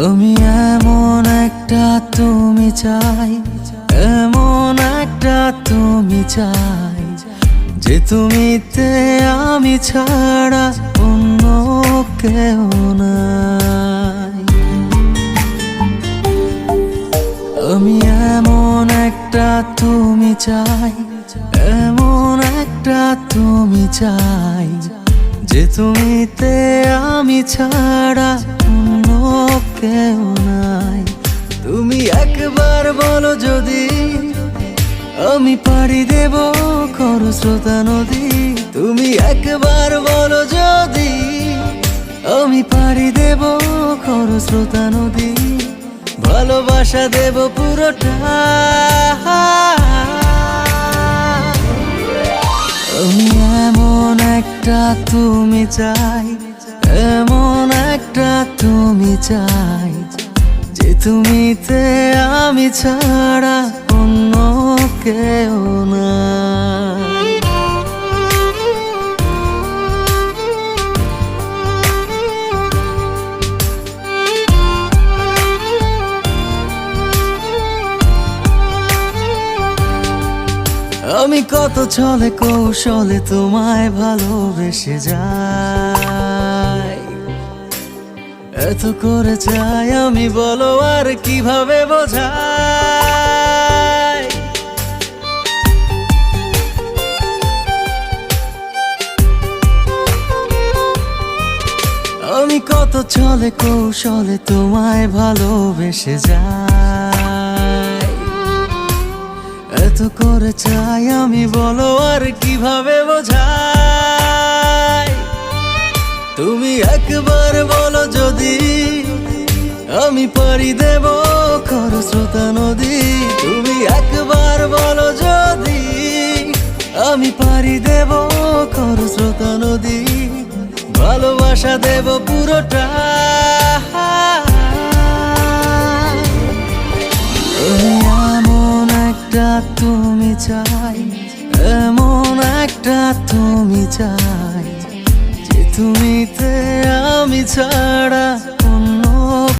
আমি এমন একটা তুমি চাই, এমন একটা তুমি চাই, যে তুমিতে আমি ছাড়া অন্য কেউ নাই। আমি এমন একটা তুমি চাই, এমন একটা তুমি চাই, যে তুমিতে আমি ছাড়া অন্য কেউ নাই। তুমি একবার বলো যদি আমি পাড়ি দেব খরস্রোতা নদী। তুমি একবার বলো যদি আমি পাড়ি দেব খরস্রোতা নদী। ভালোবাসা দেব পুরোটা। আমি এমন একটা তুমি চাই, এমন একটা তুমি চাই, যে তুমিতে আমি ছাড়া অন্য কেউ নাই। আমি কত ছলে কৌশলে তোমায় ভালোবেসে যাই, এত করে চাই আমি, বলো আর কিভাবে বোঝাই। আমি কত ছলে কৌশলে তোমায় ভালোবেসে যাই, এত করে চাই আমি, বলো আর কিভাবে বোঝাই। তুমি একবার বলো যদি আমি পাড়ি দেব খরস্রোতা নদী। তুমি একবার বলো যদি আমি পাড়ি দেব খরস্রোতা নদী। ভালোবাসা দেব পুরোটা। এমন একটা তুমি চাই, এমন একটা তুমি চাই, যে তুমিতে আমি ছাড়া